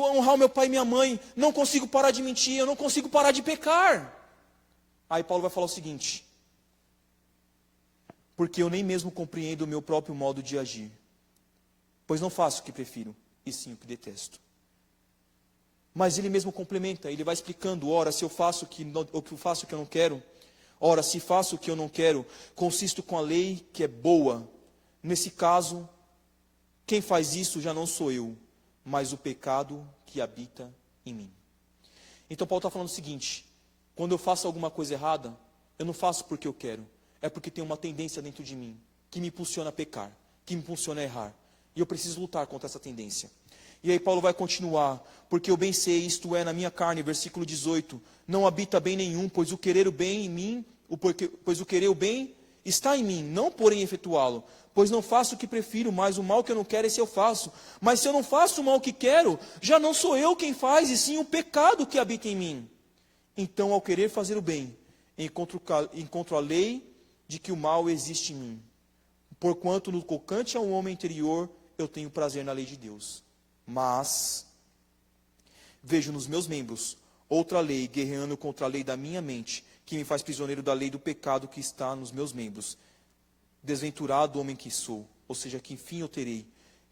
honrar o meu pai e minha mãe, não consigo parar de mentir, eu não consigo parar de pecar. Aí Paulo vai falar o seguinte, porque eu nem mesmo compreendo o meu próprio modo de agir, pois não faço o que prefiro, e sim o que detesto. Mas ele mesmo complementa, ele vai explicando, ora, se eu faço o que eu não quero, ora, se faço o que eu não quero, consisto com a lei que é boa. Nesse caso, quem faz isso já não sou eu, mas o pecado que habita em mim. Então Paulo está falando o seguinte, quando eu faço alguma coisa errada, eu não faço porque eu quero, é porque tem uma tendência dentro de mim, que me impulsiona a pecar, que me impulsiona a errar. E eu preciso lutar contra essa tendência. E aí Paulo vai continuar, porque eu bem sei, isto é, na minha carne, versículo 18, não habita bem nenhum, pois o querer o bem em mim, pois o querer o bem está em mim, não porém efetuá-lo, pois não faço o que prefiro, mas o mal que eu não quero, esse eu faço. Mas se eu não faço o mal que quero, já não sou eu quem faz, e sim o pecado que habita em mim. Então, ao querer fazer o bem, encontro a lei de que o mal existe em mim. Porquanto no tocante ao homem interior, eu tenho prazer na lei de Deus. Mas vejo nos meus membros outra lei guerreando contra a lei da minha mente, que me faz prisioneiro da lei do pecado que está nos meus membros. Desventurado homem que sou, ou seja, que enfim eu terei,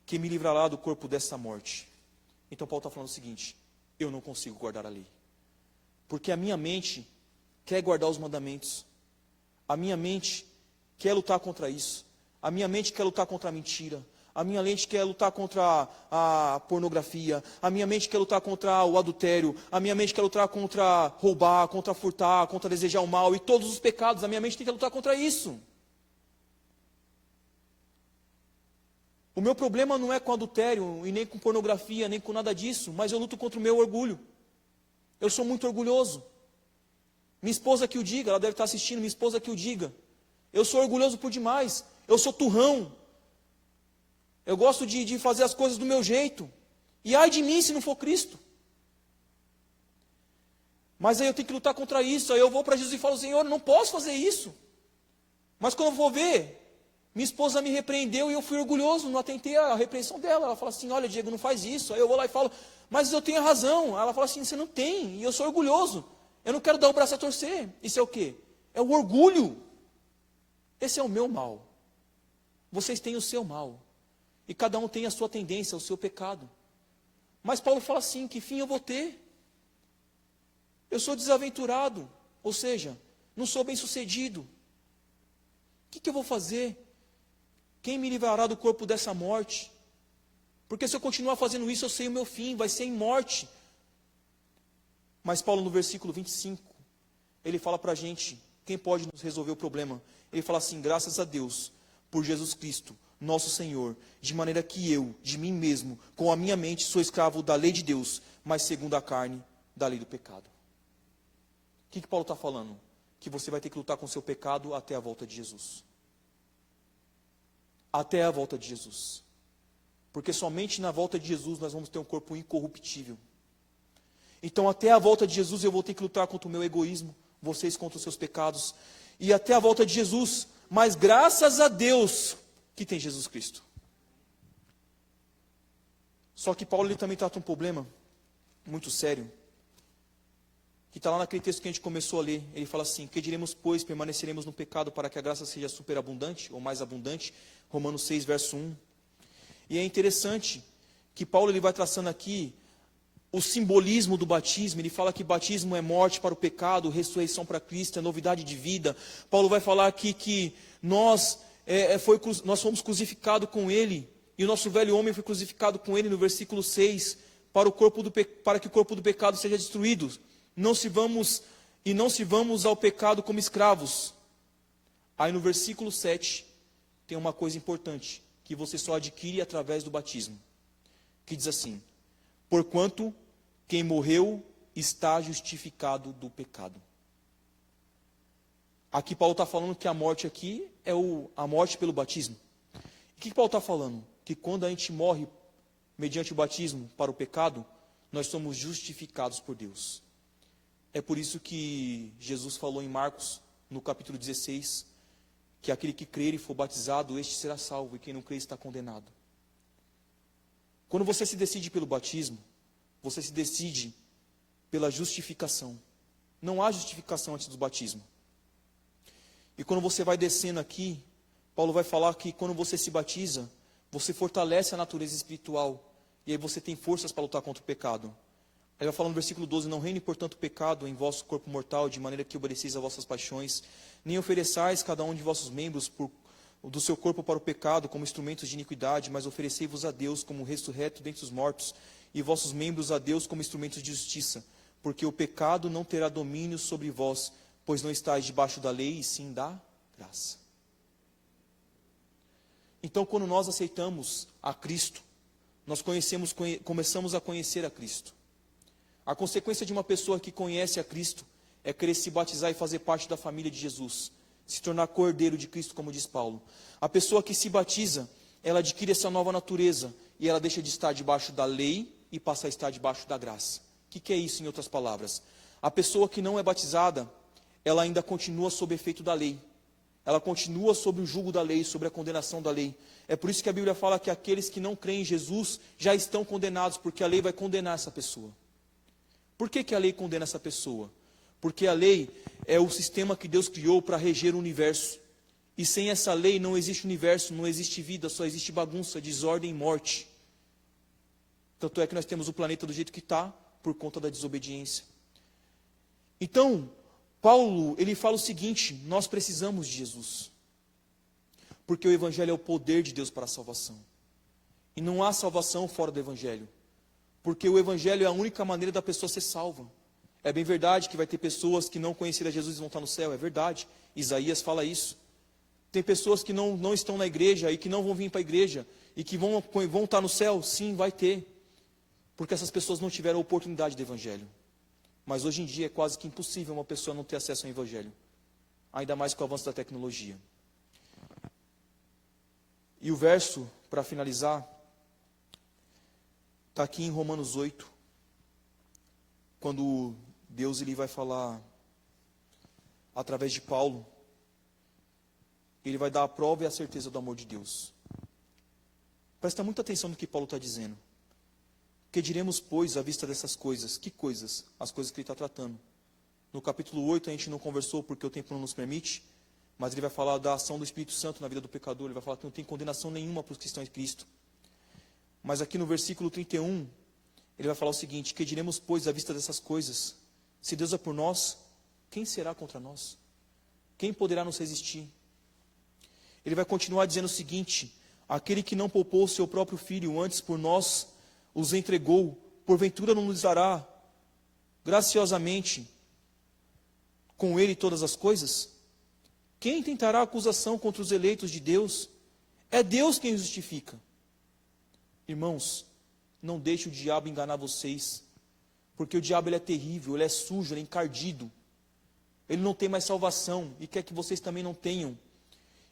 que me livrará do corpo desta morte. Então Paulo está falando o seguinte: eu não consigo guardar a lei. Porque a minha mente quer guardar os mandamentos. A minha mente quer lutar contra isso. A minha mente quer lutar contra a mentira. A minha mente quer lutar contra a pornografia. A minha mente quer lutar contra o adultério. A minha mente quer lutar contra roubar, contra furtar, contra desejar o mal. E todos os pecados, a minha mente tem que lutar contra isso. O meu problema não é com adultério, e nem com pornografia, nem com nada disso. Mas eu luto contra o meu orgulho. Eu sou muito orgulhoso. Minha esposa que o diga, ela deve estar assistindo, minha esposa que o diga. Eu sou orgulhoso por demais. Eu sou turrão. Eu gosto de fazer as coisas do meu jeito. E ai de mim se não for Cristo. Mas aí eu tenho que lutar contra isso. Aí eu vou para Jesus e falo: Senhor, não posso fazer isso. Mas quando eu vou ver, minha esposa me repreendeu e eu fui orgulhoso, não atentei à repreensão dela. Ela fala assim: olha, Diego, não faz isso. Aí eu vou lá e falo: mas eu tenho razão. Ela fala assim: você não tem, e eu sou orgulhoso. Eu não quero dar o braço a torcer. Isso é o quê? É o orgulho. Esse é o meu mal. Vocês têm o seu mal. E cada um tem a sua tendência, o seu pecado. Mas Paulo fala assim: que fim eu vou ter? Eu sou desaventurado, ou seja, não sou bem-sucedido. O que eu vou fazer? Quem me livrará do corpo dessa morte? Porque se eu continuar fazendo isso, eu sei o meu fim, vai ser em morte. Mas Paulo, no versículo 25, ele fala para a gente, quem pode nos resolver o problema? Ele fala assim: graças a Deus, por Jesus Cristo, nosso Senhor, de maneira que eu, de mim mesmo, com a minha mente, sou escravo da lei de Deus, mas segundo a carne, da lei do pecado. O que Paulo está falando? Que você vai ter que lutar com o seu pecado até a volta de Jesus. Até a volta de Jesus. Porque somente na volta de Jesus nós vamos ter um corpo incorruptível. Então até a volta de Jesus eu vou ter que lutar contra o meu egoísmo, vocês contra os seus pecados. E até a volta de Jesus, mas graças a Deus que tem Jesus Cristo. Só que Paulo ele também trata um problema muito sério, que está lá naquele texto que a gente começou a ler. Ele fala assim: que diremos, pois, permaneceremos no pecado para que a graça seja superabundante, ou mais abundante? Romanos 6, verso 1. E é interessante que Paulo ele vai traçando aqui o simbolismo do batismo. Ele fala que batismo é morte para o pecado, ressurreição para Cristo, é novidade de vida. Paulo vai falar aqui que nós fomos crucificados com Ele, e o nosso velho homem foi crucificado com Ele, no versículo 6, para que o corpo do pecado seja destruído. Não sirvamos ao pecado como escravos. Aí no versículo 7, tem uma coisa importante, que você só adquire através do batismo, que diz assim: porquanto quem morreu está justificado do pecado. Aqui Paulo está falando que a morte aqui é a morte pelo batismo. O que Paulo está falando? Que quando a gente morre mediante o batismo para o pecado, nós somos justificados por Deus. É por isso que Jesus falou em Marcos, no capítulo 16, que aquele que crer e for batizado, este será salvo, e quem não crer está condenado. Quando você se decide pelo batismo, você se decide pela justificação. Não há justificação antes do batismo. E quando você vai descendo aqui, Paulo vai falar que quando você se batiza, você fortalece a natureza espiritual, e aí você tem forças para lutar contra o pecado. Aí vai falar no versículo 12: não reine, portanto, o pecado em vosso corpo mortal, de maneira que obedeceis a vossas paixões, nem ofereçais cada um de vossos membros do seu corpo para o pecado, como instrumentos de iniquidade, mas oferecei-vos a Deus como ressurreto dentre os mortos, e vossos membros a Deus como instrumentos de justiça, porque o pecado não terá domínio sobre vós, pois não estáis debaixo da lei, e sim da graça. Então, quando nós aceitamos a Cristo, nós começamos a conhecer a Cristo. A consequência de uma pessoa que conhece a Cristo é querer se batizar e fazer parte da família de Jesus, se tornar cordeiro de Cristo, como diz Paulo. A pessoa que se batiza, ela adquire essa nova natureza, e ela deixa de estar debaixo da lei e passa a estar debaixo da graça. O que é isso, em outras palavras? A pessoa que não é batizada, ela ainda continua sob efeito da lei. ela continua sob o jugo da lei, sobre a condenação da lei. É por isso que a Bíblia fala que aqueles que não creem em Jesus já estão condenados, porque a lei vai condenar essa pessoa. Por que a lei condena essa pessoa? Porque a lei é o sistema que Deus criou para reger o universo. E sem essa lei não existe universo, não existe vida, só existe bagunça, desordem e morte. Tanto é que nós temos o planeta do jeito que está, por conta da desobediência. Então, Paulo, ele fala o seguinte: nós precisamos de Jesus. Porque o Evangelho é o poder de Deus para a salvação. E não há salvação fora do Evangelho. Porque o Evangelho é a única maneira da pessoa ser salva. É bem verdade que vai ter pessoas que não conheceram Jesus e vão estar no céu, é verdade. Isaías fala isso. Tem pessoas que não estão na igreja e que não vão vir para a igreja e que vão estar no céu, sim, vai ter. Porque essas pessoas não tiveram a oportunidade do Evangelho. Mas hoje em dia é quase que impossível uma pessoa não ter acesso ao Evangelho. Ainda mais com o avanço da tecnologia. E o verso, para finalizar, está aqui em Romanos 8. Quando Deus ele vai falar através de Paulo, ele vai dar a prova e a certeza do amor de Deus. Presta muita atenção no que Paulo está dizendo. Que diremos, pois, à vista dessas coisas? Que coisas? As coisas que ele está tratando. No capítulo 8 a gente não conversou porque o tempo não nos permite, mas ele vai falar da ação do Espírito Santo na vida do pecador. Ele vai falar que não tem condenação nenhuma para os que estão em Cristo. Mas aqui no versículo 31, ele vai falar o seguinte: que diremos, pois, à vista dessas coisas? Se Deus é por nós, quem será contra nós? Quem poderá nos resistir? Ele vai continuar dizendo o seguinte: aquele que não poupou o seu próprio filho, antes por nós os entregou, porventura não nos dará graciosamente com ele todas as coisas? Quem tentará acusação contra os eleitos de Deus? É Deus quem os justifica. Irmãos, não deixe o diabo enganar vocês, porque o diabo ele é terrível, ele é sujo, ele é encardido. Ele não tem mais salvação e quer que vocês também não tenham.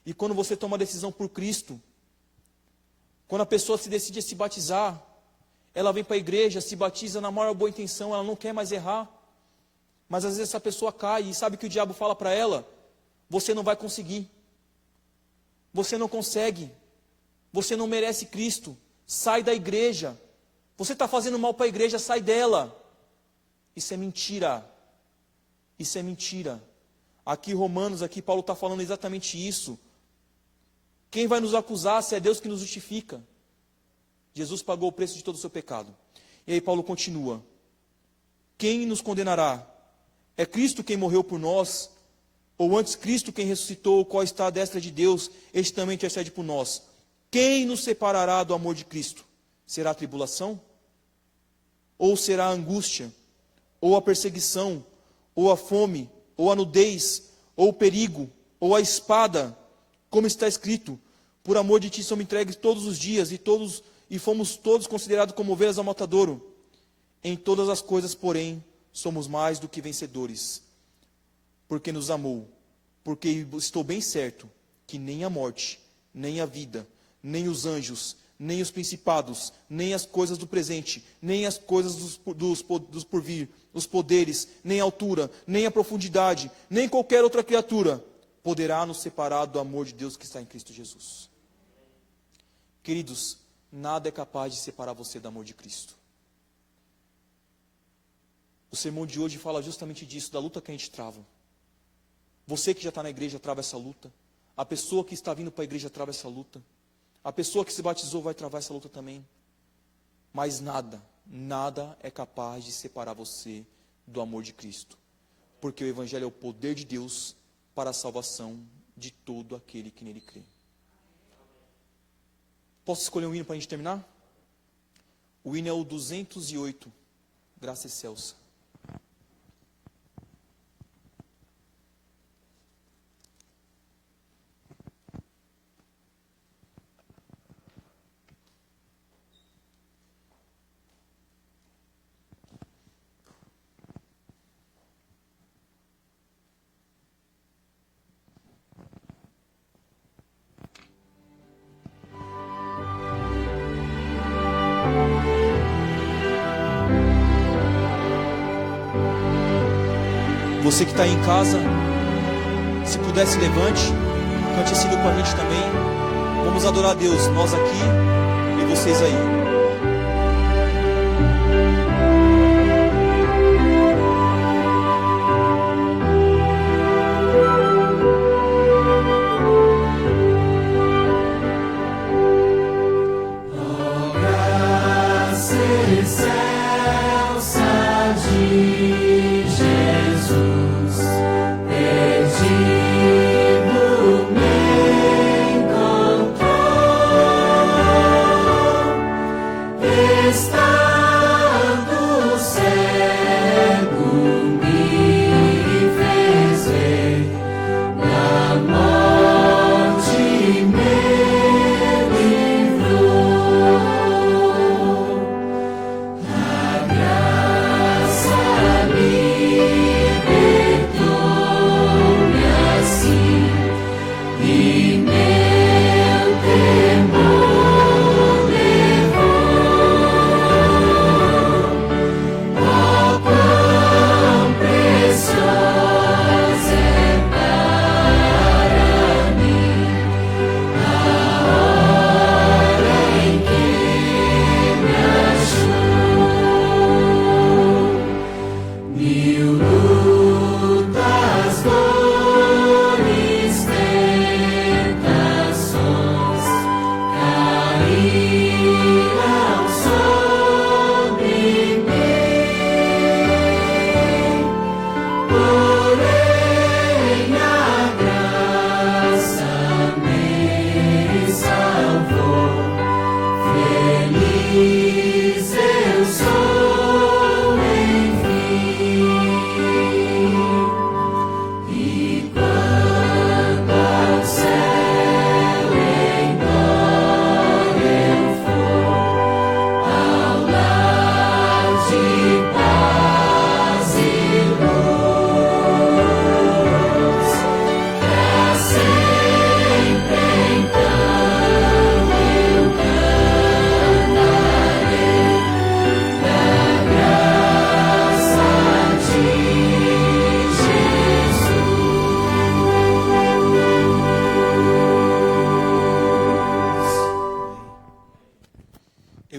E quando você toma a decisão por Cristo, quando a pessoa se decide a se batizar, ela vem para a igreja, se batiza na maior boa intenção, ela não quer mais errar. Mas às vezes essa pessoa cai e sabe que o diabo fala para ela: você não vai conseguir. Você não consegue. Você não merece Cristo. Sai da igreja. Você está fazendo mal para a igreja, sai dela. Isso é mentira. Isso é mentira. Aqui Romanos, aqui Paulo está falando exatamente isso. Quem vai nos acusar se é Deus que nos justifica? Jesus pagou o preço de todo o seu pecado. E aí Paulo continua: quem nos condenará? É Cristo quem morreu por nós? Ou antes Cristo quem ressuscitou, o qual está à destra de Deus, este também intercede por nós. Quem nos separará do amor de Cristo? Será a tribulação? Ou será a angústia? Ou a perseguição? Ou a fome? Ou a nudez? Ou o perigo? Ou a espada? Como está escrito: por amor de ti somos entregues todos os dias, e fomos todos considerados como ovelhas ao matadouro. Em todas as coisas, porém, somos mais do que vencedores, porque nos amou. Porque estou bem certo que nem a morte, nem a vida, nem os anjos, nem os principados, nem as coisas do presente, nem as coisas dos porvir, os poderes, nem a altura, nem a profundidade, nem qualquer outra criatura poderá nos separar do amor de Deus que está em Cristo Jesus. Queridos, nada é capaz de separar você do amor de Cristo. O sermão de hoje fala justamente disso, da luta que a gente trava. Você que já está na igreja trava essa luta. A pessoa que está vindo para a igreja trava essa luta. A pessoa que se batizou vai travar essa luta também. Mas nada é capaz de separar você do amor de Cristo. Porque o Evangelho é o poder de Deus para a salvação de todo aquele que nele crê. Posso escolher um hino para a gente terminar? O hino é o 208, Graça Excelsa. Você que está aí em casa, se puder se levante. Cante esse hino com a gente também. Vamos adorar a Deus, nós aqui e vocês aí.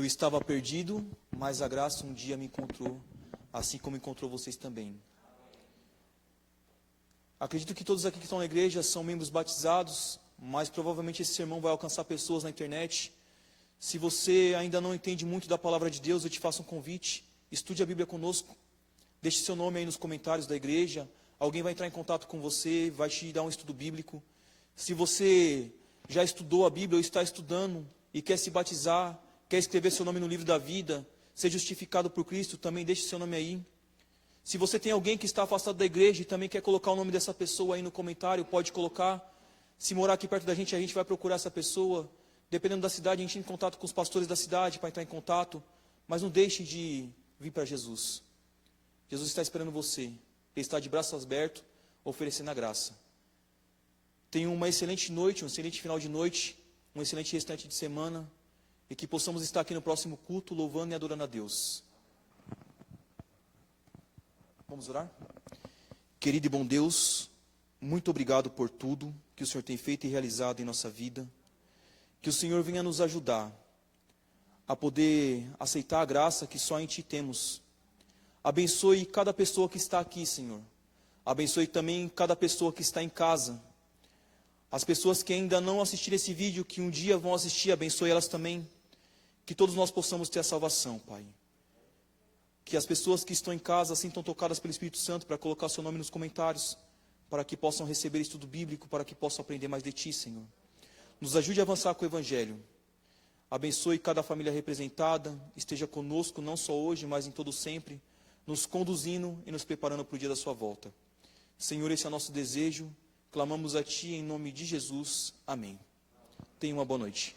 Estava perdido, mas a graça um dia me encontrou, assim como encontrou vocês também. Acredito que todos aqui que estão na igreja são membros batizados, mas provavelmente esse sermão vai alcançar pessoas na internet. Se você ainda não entende muito da palavra de Deus, eu te faço um convite, estude a Bíblia conosco, deixe seu nome aí nos comentários da igreja, alguém vai entrar em contato com você, vai te dar um estudo bíblico. Se você já estudou a Bíblia ou está estudando e quer se batizar, quer escrever seu nome no livro da vida, ser justificado por Cristo, também deixe seu nome aí. Se você tem alguém que está afastado da igreja e também quer colocar o nome dessa pessoa aí no comentário, pode colocar. Se morar aqui perto da gente, a gente vai procurar essa pessoa. Dependendo da cidade, a gente entra em contato com os pastores da cidade para entrar em contato. Mas não deixe de vir para Jesus. Jesus está esperando você. Ele está de braços abertos, oferecendo a graça. Tenha uma excelente noite, um excelente final de noite, um excelente restante de semana. E que possamos estar aqui no próximo culto, louvando e adorando a Deus. Vamos orar? Querido e bom Deus, muito obrigado por tudo que o Senhor tem feito e realizado em nossa vida. Que o Senhor venha nos ajudar a poder aceitar a graça que só em Ti temos. Abençoe cada pessoa que está aqui, Senhor. Abençoe também cada pessoa que está em casa. As pessoas que ainda não assistiram esse vídeo, que um dia vão assistir, abençoe elas também. Que todos nós possamos ter a salvação, Pai. Que as pessoas que estão em casa sintam tocadas pelo Espírito Santo para colocar seu nome nos comentários, para que possam receber estudo bíblico, para que possam aprender mais de Ti, Senhor. Nos ajude a avançar com o Evangelho. Abençoe cada família representada, esteja conosco, não só hoje, mas em todo sempre, nos conduzindo e nos preparando para o dia da sua volta. Senhor, esse é o nosso desejo. Clamamos a Ti em nome de Jesus. Amém. Tenha uma boa noite.